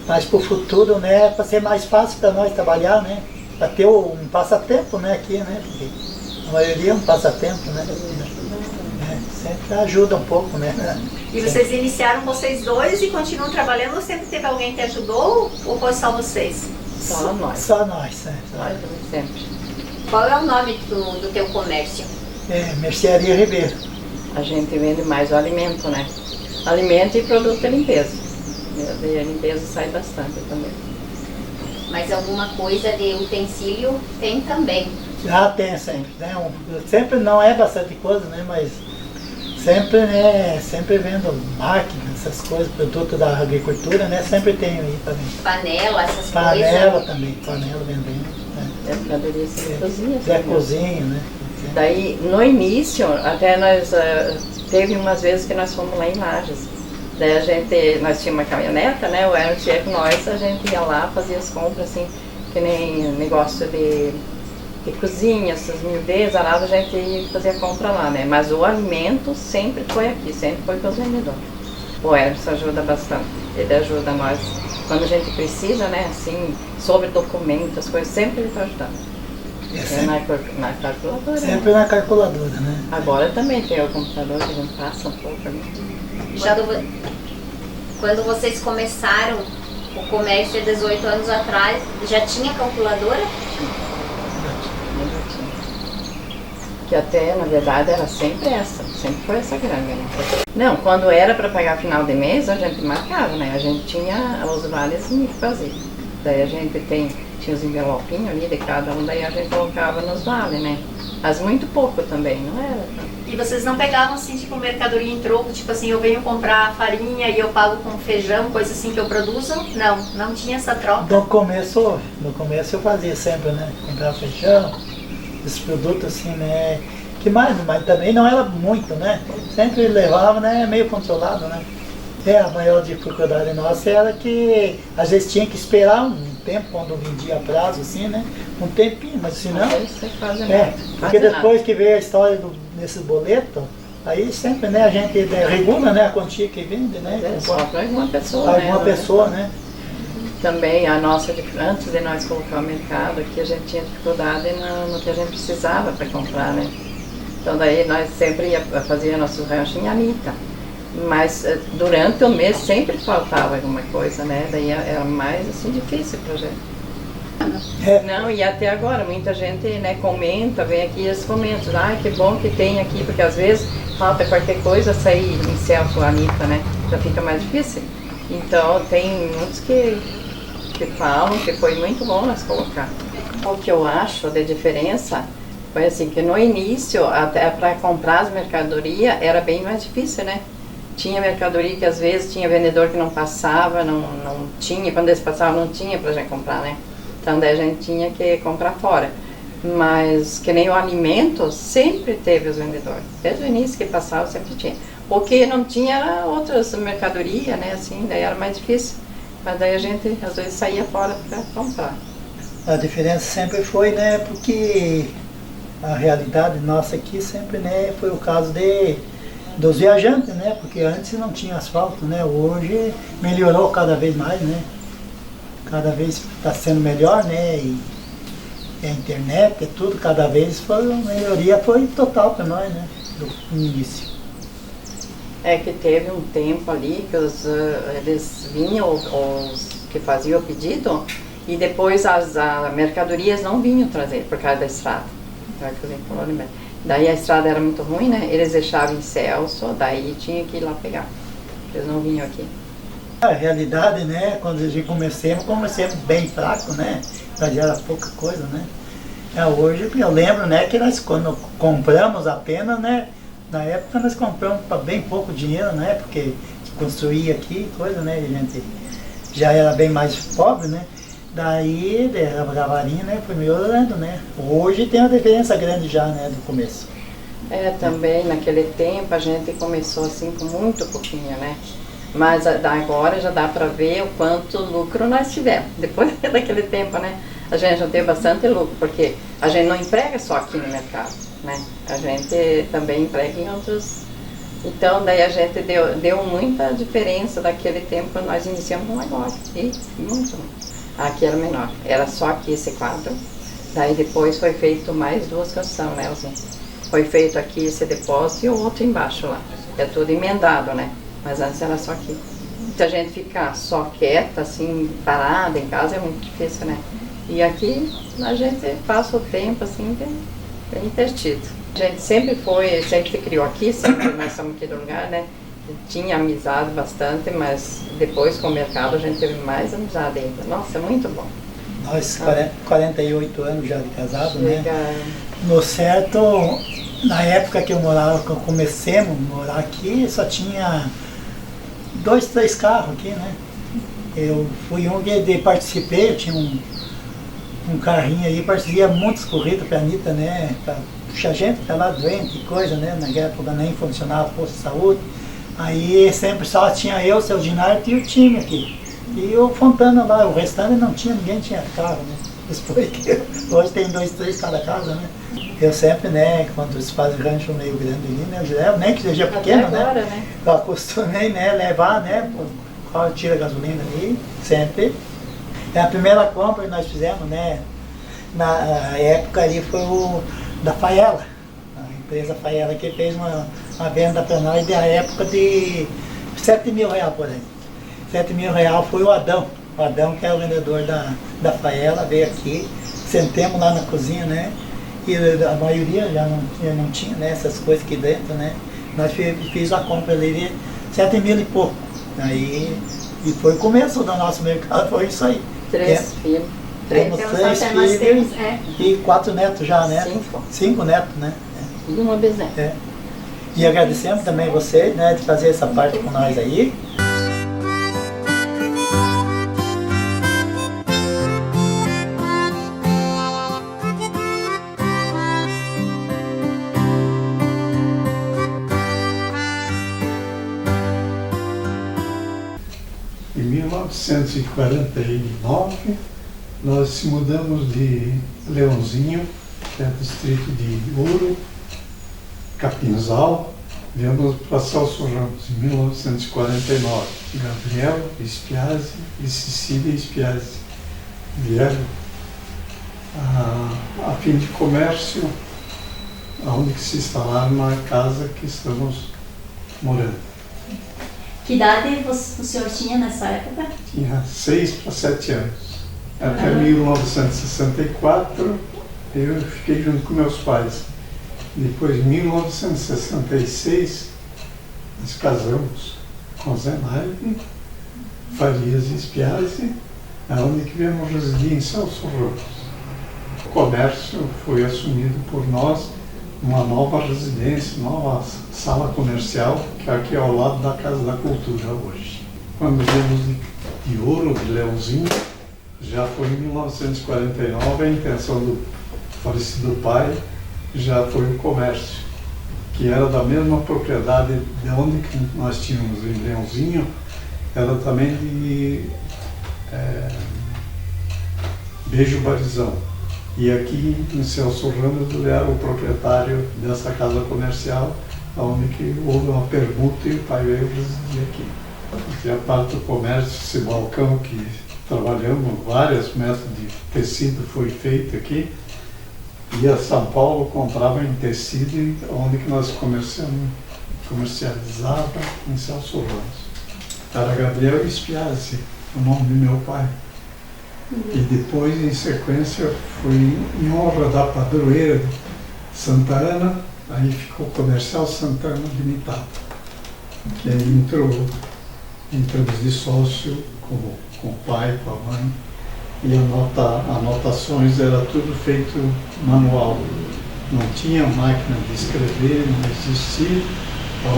Mas para o futuro, né? Para ser mais fácil para nós trabalhar, né? Para ter um passatempo, né? Aqui, né? Porque a maioria é um passatempo, né? Sempre ajuda um pouco, né? E vocês iniciaram vocês dois e continuam trabalhando ou sempre teve alguém que ajudou ou foi só vocês? Só nós. Só nós, né? Nós sempre. Qual é o nome do teu comércio? Mercearia Ribeiro. A gente vende mais o alimento, né? Alimento e produto de limpeza. E a limpeza sai bastante também. Mas alguma coisa de utensílio tem também? Tem sempre, né? Sempre não é bastante coisa, né? Mas sempre, né? Sempre vendo máquinas, essas coisas, produto da agricultura, né? Sempre tenho aí também. Panela, essas coisas? Panela também, panela vendendo. Né? Mercadoria de cozinha. Cozinha, né? Daí, no início, até nós, teve umas vezes que nós fomos lá em Lages. Daí nós tínhamos uma caminhoneta, né? O Aaron tinha com nós, a gente ia lá, fazia as compras, assim, que nem negócio de cozinha, essas miudezas, a gente ia fazer a compra lá, né? Mas o alimento sempre foi aqui, sempre foi com os vendedores. O Emerson ajuda bastante, ele ajuda nós quando a gente precisa, né? Assim, sobre documentos, as coisas, sempre ele está ajudando. Na calculadora. Sempre na calculadora, né? Agora também tem o computador que a gente passa um pouco ali. Quando vocês começaram o comércio há 18 anos atrás, já tinha calculadora? Que até, na verdade, era sempre foi essa grande, né? Não, quando era para pagar final de mês, a gente marcava, né? A gente tinha os vales que fazer. Daí a gente tinha os envelopinhos ali de cada um, daí a gente colocava nos vales, né? Mas muito pouco também, não era? E vocês não pegavam assim, tipo, mercadoria em troco, tipo assim, eu venho comprar farinha e eu pago com feijão, coisa assim que eu produzo? Não tinha essa troca? No começo eu fazia sempre, né? Comprar feijão, esses produtos assim, né? Mas também não era muito, né? Sempre levava, né? Meio controlado, né? A maior dificuldade nossa era que às vezes tinha que esperar um tempo quando vendia a prazo, assim, né? Um tempinho, mas senão. Porque depois que veio a história desse boleto, aí sempre, né, a gente regula, né, a quantia que vende, né? Só para alguma pessoa. Para alguma pessoa, né? Também a nossa, antes de nós colocar o mercado aqui, a gente tinha dificuldade no que a gente precisava para comprar, né? Então daí nós sempre ia fazer nossos ranchos em Anitta. Mas durante o mês sempre faltava alguma coisa, né? Daí era mais assim difícil pra gente. Não, e até agora muita gente, né, comenta, vem aqui e comenta, ai, que bom que tem aqui, porque às vezes falta qualquer coisa, sair em Celso, Anitta, né? Já fica mais difícil. Então tem muitos que falam que foi muito bom nós colocar. O que eu acho de diferença foi assim, que no início, até para comprar as mercadorias, era bem mais difícil, né? Tinha mercadoria que às vezes tinha vendedor que não passava, não tinha, quando eles passavam não tinha pra gente comprar, né? Então daí a gente tinha que comprar fora. Mas que nem o alimento, sempre teve os vendedores. Desde o início que passava, sempre tinha. O que não tinha era outras mercadorias, né? Assim, daí era mais difícil. Mas daí a gente às vezes saía fora para comprar. A diferença sempre foi, né, porque a realidade nossa aqui sempre, né, foi o caso dos viajantes, né, porque antes não tinha asfalto, né, hoje melhorou cada vez mais, né, cada vez está sendo melhor, né, e a internet, é tudo, cada vez foi, a melhoria foi total para nós, né, do início. É que teve um tempo ali que eles vinham, os que faziam o pedido, e depois as mercadorias não vinham trazer por causa da estrada. Daí a estrada era muito ruim, né? Eles deixavam em Celso, daí tinha que ir lá pegar. Eles não vinham aqui. A realidade, né? Quando a gente comecemos bem fraco, né? Já era pouca coisa, né? Hoje eu lembro, né, que nós quando compramos apenas, né? Na época nós compramos para bem pouco dinheiro, né? Porque construía aqui, coisa, né? A gente já era bem mais pobre, né? Daí a varinha, né, foi melhorando, né? Hoje tem uma diferença grande já, né, do começo. Também naquele tempo a gente começou assim com muito pouquinho, né? Mas agora já dá para ver o quanto lucro nós tivemos. Depois daquele tempo, né? A gente já teve bastante lucro, porque a gente não emprega só aqui no mercado, né? A gente também emprega em outros. Então daí a gente deu muita diferença daquele tempo quando nós iniciamos com agora. E muito. Aqui era menor, era só aqui esse quadro, daí depois foi feito mais 2 canções, né, assim. Foi feito aqui esse depósito e o outro embaixo lá, é tudo emendado, né, mas antes era só aqui. Se a gente ficar só quieta, assim, parada em casa é muito difícil, né, e aqui a gente passa o tempo, assim, bem divertido. A gente sempre se criou aqui, sempre nós estamos aqui do lugar, né. Tinha amizade bastante, mas depois com o mercado a gente teve mais amizade ainda. Nossa, é muito bom. Nós, 48 anos já de casado, né? No certo, na época que eu morava, quando comecemos a morar aqui, só tinha 2, 3 carros aqui, né? Eu fui um que participei, eu tinha um carrinho aí, participia muitas corridas para a Anitta, né? Para puxar gente para lá doente e coisa, né? Na época nem funcionava a posto de saúde. Aí sempre só tinha eu, o seu Dinário e o time aqui. E o Fontana lá, o restante não tinha, ninguém tinha carro, né? Hoje tem 2, 3 cada casa, né? Eu sempre, né, quando eles fazem rancho meio grande ali, né, eu levo, nem que seja pequeno, agora, né? Eu acostumei, né, levar, né, qual tira a gasolina ali, sempre. A primeira compra que nós fizemos, né, na época ali foi o da Faela. A empresa Faela que fez uma venda para nós da época de R$7.000 por aí. R$7.000 foi o Adão. O Adão, que é o vendedor da Faela, veio aqui, sentemos lá na cozinha, né? E a maioria já não tinha, né, essas coisas aqui dentro, né? Nós fizemos a compra ali de 7.000 e pouco. Aí, e foi o começo do nosso mercado, foi isso aí. 3 filhos. Temos 3 filhos e 4 netos já, né? 5 netos, né? E uma bisneta. E agradecemos também você, né, de fazer essa parte com nós aí. Em 1949, nós se mudamos de Leãozinho, que é distrito de Ouro, Capinzal, viemos para Celso Ramos, em 1949. Gabriel Spiazzi e Cecília Spiazzi vieram a fim de comércio, onde se instalaram na casa que estamos morando. Que idade o senhor tinha nessa época? Tinha 6 para 7 anos. Até 1964 eu fiquei junto com meus pais. Depois, em 1966, nós casamos com Zenaide, Farias e Spiazzi, onde que viemos residir em Celso Ramos. O comércio foi assumido por nós, uma nova residência, nova sala comercial, que é aqui ao lado da Casa da Cultura hoje. Quando viemos de Ouro, de Leãozinho, já foi em 1949, a intenção do falecido pai já foi o comércio, que era da mesma propriedade de onde que nós tínhamos em Leãozinho, era também de Beijo Barizão. E aqui em Celso Ramos ele era o proprietário dessa casa comercial, onde que houve uma permuta e o pai veio residir aqui. E a parte do comércio, esse balcão que trabalhamos, vários metros de tecido foi feito aqui, e a São Paulo comprava em tecido, onde que nós comercializava em Celso Ramos. Era Gabriel Spiazzi, o nome do meu pai. E depois, em sequência, foi em honra da padroeira de Santa Ana, aí ficou Comercial Santa Ana Limitado, que aí entramos de sócio com o pai, com a mãe, e anotações era tudo feito manual. Não tinha máquina de escrever, não existia,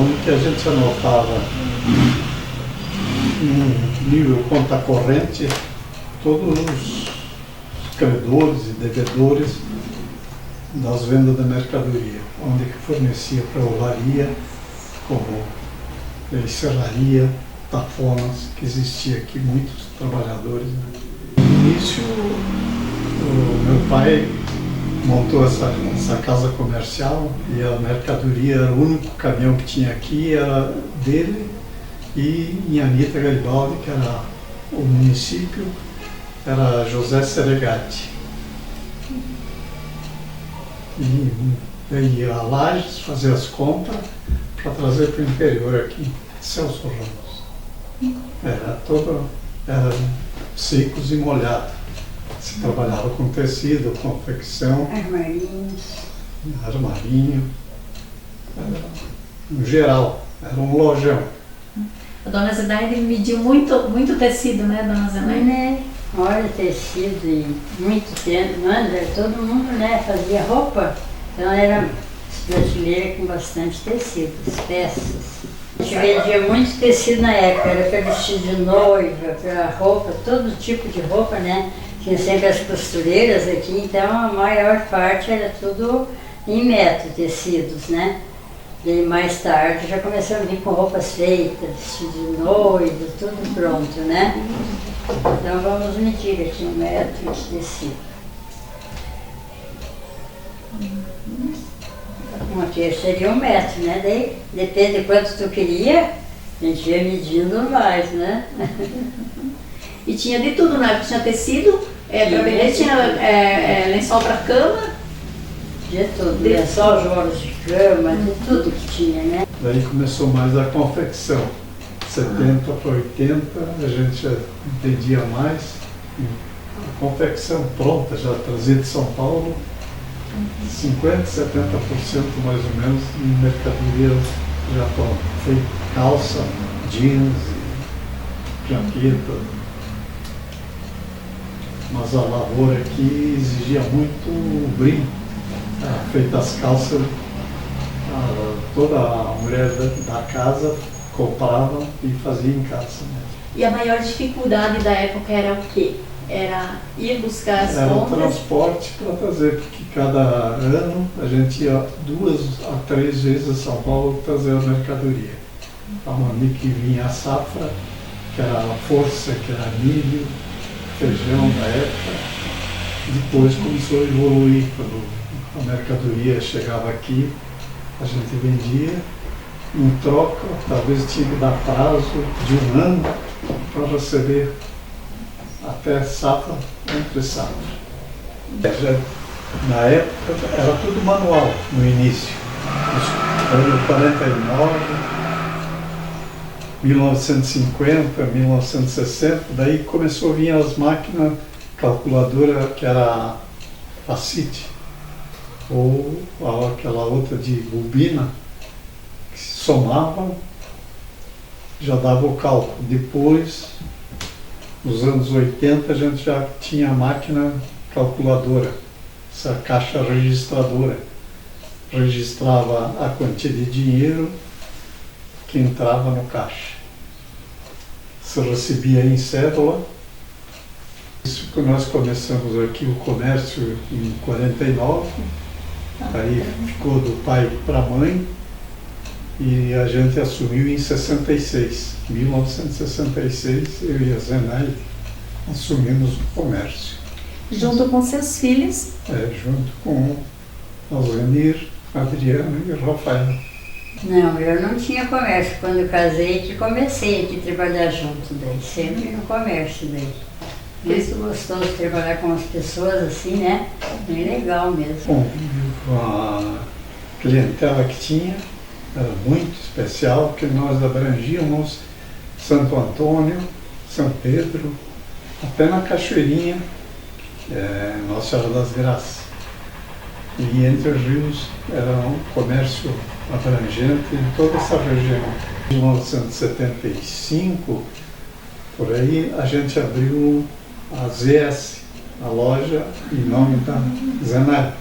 onde que a gente anotava no nível conta corrente todos os credores e devedores das vendas da mercadoria, onde que fornecia para olaria, como serraria, tafonas, que existia aqui muitos trabalhadores. No início, o meu pai montou essa casa comercial e a mercadoria era o único caminhão que tinha aqui, era dele e em Anitta Garibaldi, que era o município, era José Seregati. E ia a Lages fazer as compras para trazer para o interior aqui, Celso Ramos. Era secos e molhados. Se trabalhava com tecido, confecção, armarinho, no geral, era um lojão. A dona Zenaide mediu muito tecido, né, dona Zenaide? Né? Olha, tecido e muito tempo, todo mundo, né, fazia roupa, então era brasileira com bastante tecido, peças. A gente vendia muito tecido na época, era para vestido de noiva, para roupa, todo tipo de roupa, né? Tinha sempre as costureiras aqui, então a maior parte era tudo em metro, tecidos, né? E mais tarde já começamos a vir com roupas feitas, vestido de noiva, tudo pronto, né? Então vamos medir aqui 1 metro de tecido. Aqui seria 1 metro, né? Daí, depende de quanto tu queria, a gente ia medindo mais, né? E tinha de tudo, né? Tinha tecido, para vender, tinha lençol para cama. De tudo, lençol, joros de cama, de tudo que tinha, né? Daí começou mais a confecção. 70 para 80, a gente já entendia mais. A confecção pronta, já trazia de São Paulo, 50%, 70% mais ou menos de mercadoria já pronta. Feito calça, jeans, jaqueta. Mas a lavoura aqui exigia muito brinco. Feita as calças, toda a mulher da casa comprava e fazia em casa mesmo. E a maior dificuldade da época era o quê? Era ir buscar as compras? Era o transporte para trazer, porque cada ano a gente ia 2 a 3 vezes a São Paulo trazer a mercadoria. Então ali que vinha a safra, que era a força, que era milho, feijão da época. Depois começou a evoluir, quando a mercadoria chegava aqui, a gente vendia. Em troca, talvez tinha que dar prazo de 1 ano para receber até safra, entre safra. Na época era tudo manual, no início. No ano 49, 1950, 1960, daí começou a vir as máquinas calculadoras que era a CIT, ou aquela outra de bobina, que se somavam, já dava o cálculo. Depois, nos anos 80, a gente já tinha a máquina calculadora, essa caixa registradora. Registrava a quantia de dinheiro que entrava no caixa. Se recebia em cédula. Isso que nós começamos aqui o comércio em 49, aí ficou do pai para a mãe e a gente assumiu em 66. 1966, eu e a Zenaide assumimos o comércio. Junto com seus filhos? Junto com Alzenir, Adriano e Rafael. Não, eu não tinha comércio. Quando eu casei, que comecei aqui a trabalhar junto, daí, sempre no comércio daí. Muito gostoso trabalhar com as pessoas assim, né? Bem legal mesmo. Com a clientela que tinha, era muito especial, porque nós abrangíamos Santo Antônio, São Pedro, até na Cachoeirinha, Nossa Senhora das Graças. E Entre Rios era um comércio abrangente em toda essa região. Em 1975, por aí, a gente abriu a ZS, a loja em nome da Zenaide.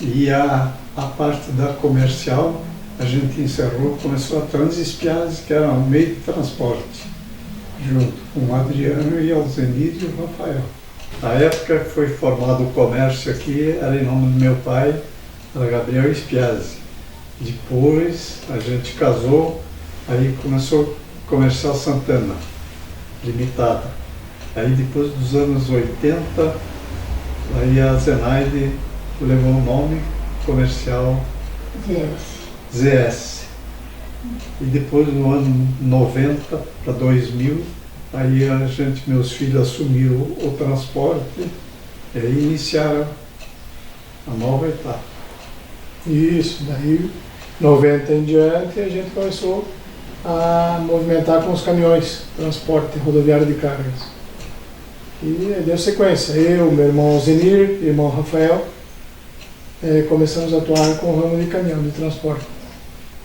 E a parte da comercial, a gente encerrou, começou a Transespias, que era um meio de transporte, junto com o Adriano e Alzenir e o Rafael. A época que foi formado o comércio aqui era em nome do meu pai, era Gabriel Spiazzi. Depois a gente casou, aí começou o Comercial Santana, limitada. Aí depois dos anos 80, aí a Zenaide levou o nome comercial ZS. E depois no ano 90 para 2000, aí a gente, meus filhos assumiram o transporte e aí iniciaram a nova etapa. Isso, daí 90 em diante a gente começou a movimentar com os caminhões, transporte rodoviário de cargas. E aí deu sequência, eu, meu irmão Alzenir, irmão Rafael, começamos a atuar com o ramo de caminhão, de transporte.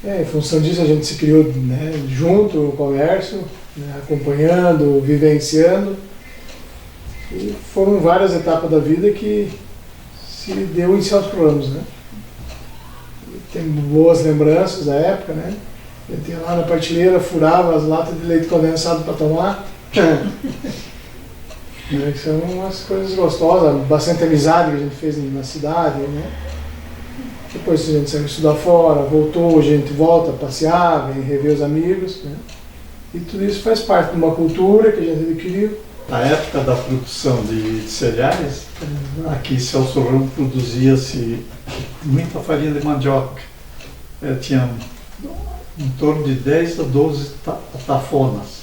Em função disso a gente se criou, né, junto no comércio, né, acompanhando, vivenciando, e foram várias etapas da vida que se deu iniciar aos programas, né? Tem boas lembranças da época, né? A gente ia lá na partilheira, furava as latas de leite condensado para tomar. São umas coisas gostosas, bastante amizade que a gente fez na cidade, né? Depois a gente saiu estudar fora, voltou, a gente volta a passear, vem rever os amigos, né? E tudo isso faz parte de uma cultura que a gente adquiriu. Na época da produção de cereais, aqui em Celso Ramos produzia-se muita farinha de mandioca. Tinha em torno de 10 a 12 tafonas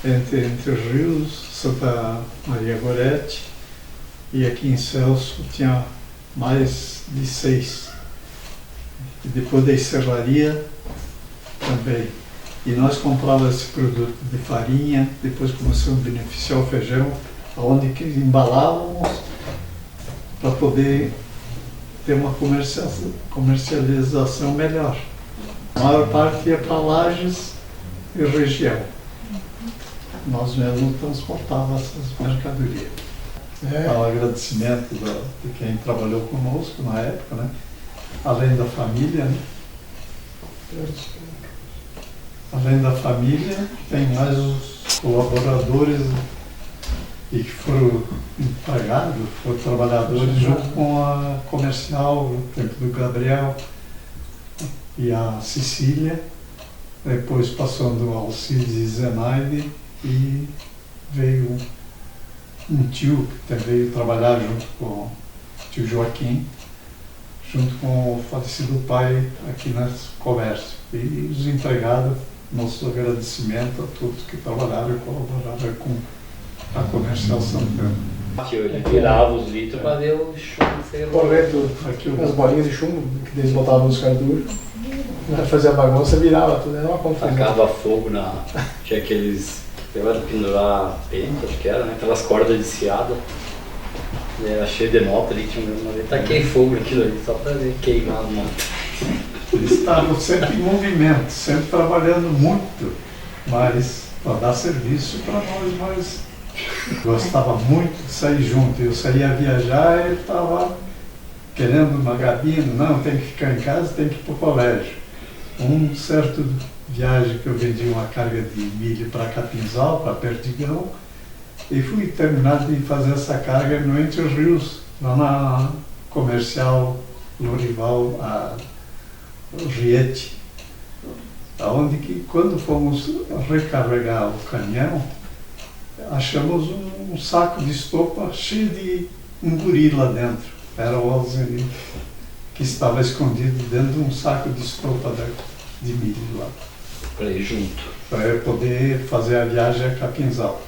entre os rios, Santa Maria Gorete, e aqui em Celso tinha mais de 6. E depois da serraria também. E nós comprávamos esse produto de farinha, depois começamos a beneficiar o feijão, onde que embalávamos para poder ter uma comercialização melhor. A maior parte ia para Lages e região. Nós mesmos transportávamos essas mercadorias. Um agradecimento de quem trabalhou conosco na época, né? Além da família, né? Além da família, tem mais os colaboradores e que foram empregados, foram trabalhadores junto com a comercial, no tempo do Gabriel e a Cecília, depois passando ao Alcides e Zenaide, e veio um tio que veio trabalhar junto com o tio Joaquim, junto com o falecido pai aqui nesse comércio. E os empregados, nosso agradecimento a todos que trabalharam e colaboraram com a Comercial Santana. Ele virava os litros para ver o chumbo ser correto, as bolinhas de chumbo que eles botavam nos carduros. Nós fazia bagunça, virava tudo, era uma confusão. Tacava fogo tinha aqueles, era pendurar pente, acho que era, né? Aquelas cordas de ciada. Era cheio de nota ali, tinha uma vez, taquei fogo naquilo ali, só pra ver queimar a nota. Eles estavam sempre em movimento, sempre trabalhando muito, mas para dar serviço para nós gostava muito de sair junto. Eu saía viajar e ele estava querendo uma gabina, não, tem que ficar em casa, tem que ir para o colégio. Um certo viagem que eu vendi uma carga de milho para Capinzal, para Perdigão, e fui terminar de fazer essa carga no Entre os Rios, lá na comercial Lorival, Riete, onde que quando fomos recarregar o caminhão, achamos um saco de estopa cheio de guri lá dentro. Era o alzinho que estava escondido dentro de um saco de estopa de milho lá. Para ir junto. Para eu poder fazer a viagem a Capinzal.